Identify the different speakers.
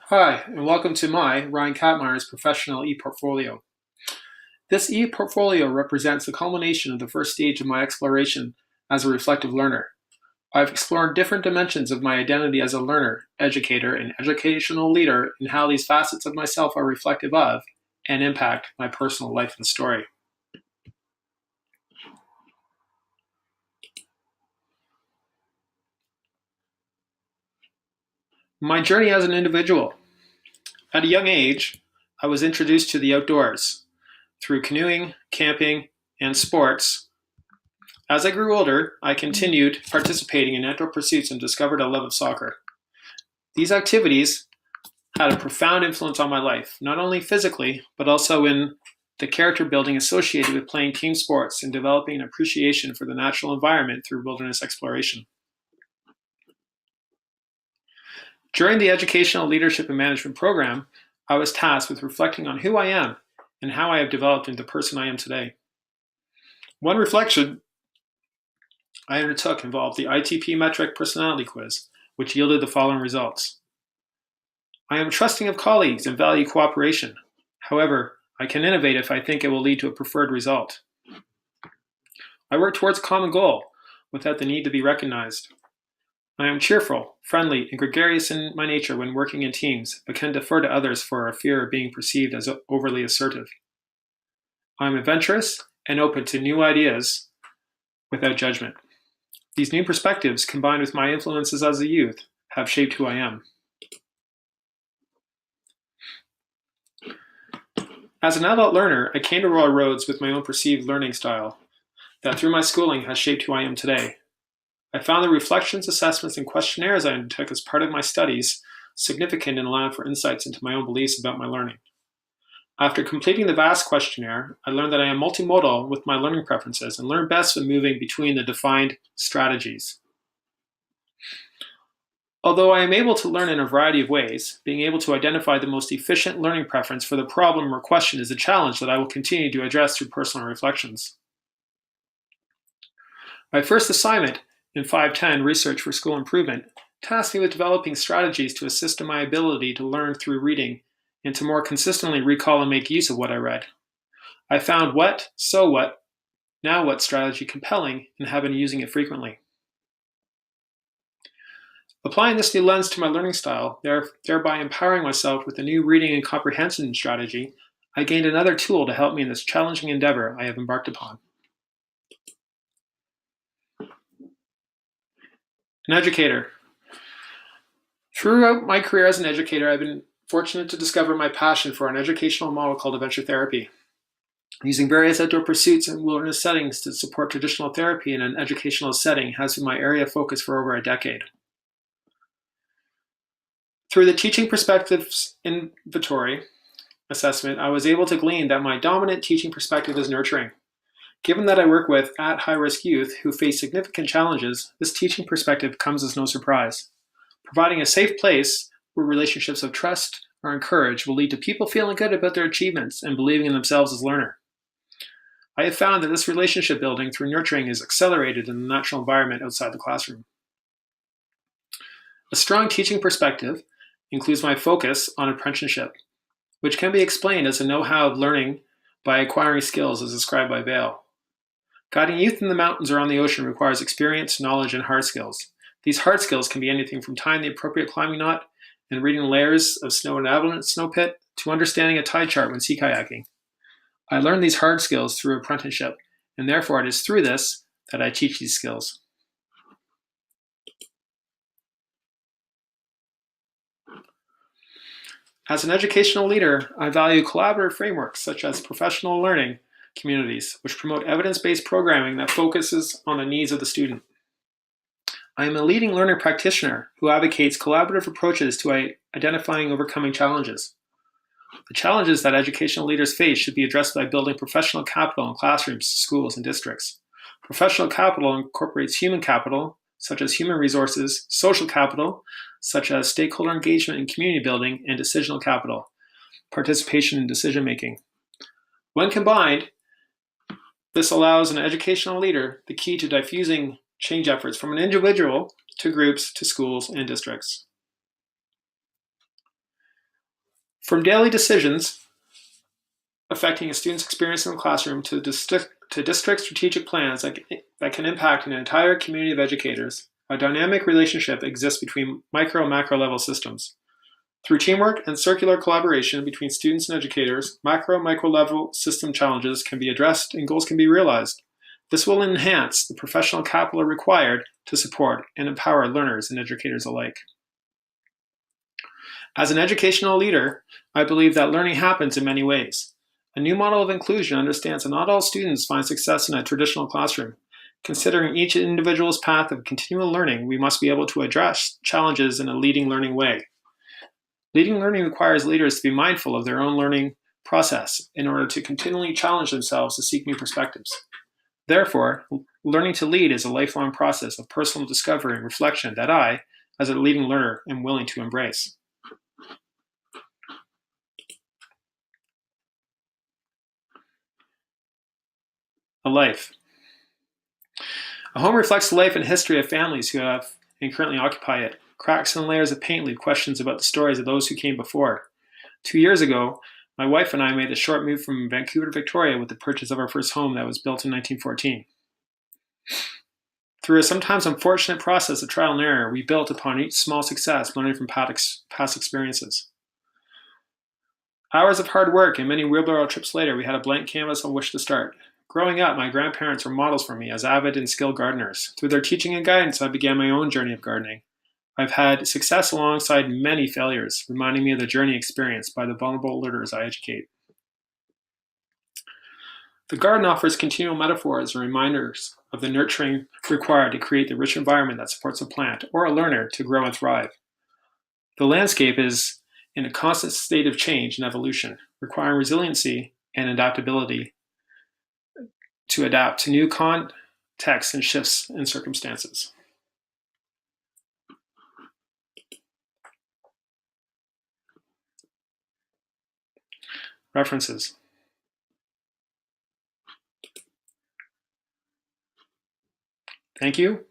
Speaker 1: Hi, and welcome to my, Ryan Katmeyer's professional ePortfolio. This ePortfolio represents the culmination of the first stage of my exploration as a reflective learner. I've explored different dimensions of my identity as a learner, educator, and educational leader, and how these facets of myself are reflective of and impact my personal life and story. My journey as an individual. At a young age, I was introduced to the outdoors through canoeing, camping, and sports. As I grew older, I continued participating in outdoor pursuits and discovered a love of soccer. These activities had a profound influence on my life, not only physically, but also in the character building associated with playing team sports and developing an appreciation for the natural environment through wilderness exploration. During the Educational Leadership and Management program, I was tasked with reflecting on who I am and how I have developed into the person I am today. One reflection I undertook involved the ITP metric personality quiz, which yielded the following results. I am trusting of colleagues and value cooperation. However, I can innovate if I think it will lead to a preferred result. I work towards a common goal without the need to be recognized. I am cheerful, friendly, and gregarious in my nature when working in teams, but can defer to others for a fear of being perceived as overly assertive. I am adventurous and open to new ideas without judgment. These new perspectives, combined with my influences as a youth, have shaped who I am. As an adult learner, I came to Royal Roads with my own perceived learning style that through my schooling has shaped who I am today. I found the reflections, assessments, and questionnaires I undertook as part of my studies significant in allowing for insights into my own beliefs about my learning. After completing the VAST questionnaire, I learned that I am multimodal with my learning preferences and learn best when moving between the defined strategies. Although I am able to learn in a variety of ways, being able to identify the most efficient learning preference for the problem or question is a challenge that I will continue to address through personal reflections. My first assignment in 510 Research for School Improvement tasked me with developing strategies to assist in my ability to learn through reading and to more consistently recall and make use of what I read. I found what, so what, now what strategy compelling and have been using it frequently. Applying this new lens to my learning style, thereby empowering myself with a new reading and comprehension strategy, I gained another tool to help me in this challenging endeavor I have embarked upon. An educator. Throughout my career as an educator, I've been fortunate to discover my passion for an educational model called adventure therapy. Using various outdoor pursuits and wilderness settings to support traditional therapy in an educational setting has been my area of focus for over a decade. Through the Teaching Perspectives Inventory assessment, I was able to glean that my dominant teaching perspective is nurturing. Given that I work with at high-risk youth who face significant challenges, this teaching perspective comes as no surprise. Providing a safe place where relationships of trust are encouraged will lead to people feeling good about their achievements and believing in themselves as learners. I have found that this relationship building through nurturing is accelerated in the natural environment outside the classroom. A strong teaching perspective includes my focus on apprenticeship, which can be explained as a know-how of learning by acquiring skills as described by Vail. Guiding youth in the mountains or on the ocean requires experience, knowledge, and hard skills. These hard skills can be anything from tying the appropriate climbing knot and reading layers of snow in an avalanche snow pit to understanding a tide chart when sea kayaking. I learned these hard skills through apprenticeship, and therefore it is through this that I teach these skills. As an educational leader, I value collaborative frameworks such as professional learning communities, which promote evidence-based programming that focuses on the needs of the student. I am a leading learner practitioner who advocates collaborative approaches to identifying and overcoming challenges. The challenges that educational leaders face should be addressed by building professional capital in classrooms, schools, and districts. Professional capital incorporates human capital, such as human resources, social capital, such as stakeholder engagement and community building, and decisional capital, participation in decision making. When combined, this allows an educational leader the key to diffusing change efforts from an individual to groups to schools and districts. From daily decisions affecting a student's experience in the classroom to district strategic plans that can impact an entire community of educators, a dynamic relationship exists between micro and macro level systems. Through teamwork and circular collaboration between students and educators, macro and micro level system challenges can be addressed and goals can be realized. This will enhance the professional capital required to support and empower learners and educators alike. As an educational leader, I believe that learning happens in many ways. A new model of inclusion understands that not all students find success in a traditional classroom. Considering each individual's path of continual learning, we must be able to address challenges in a leading learning way. Leading learning requires leaders to be mindful of their own learning process in order to continually challenge themselves to seek new perspectives. Therefore, learning to lead is a lifelong process of personal discovery and reflection that I, as a leading learner, am willing to embrace. A life. A home reflects the life and history of families who have and currently occupy it. Cracks and layers of paint leave questions about the stories of those who came before. 2 years ago, my wife and I made a short move from Vancouver to Victoria with the purchase of our first home that was built in 1914. Through a sometimes unfortunate process of trial and error, we built upon each small success, learning from past experiences. Hours of hard work and many wheelbarrow trips later, we had a blank canvas on which to start. Growing up, my grandparents were models for me as avid and skilled gardeners. Through their teaching and guidance, I began my own journey of gardening. I've had success alongside many failures, reminding me of the journey experienced by the vulnerable learners I educate. The garden offers continual metaphors and reminders of the nurturing required to create the rich environment that supports a plant or a learner to grow and thrive. The landscape is in a constant state of change and evolution, requiring resiliency and adaptability to adapt to new contexts and shifts in circumstances. References. Thank you.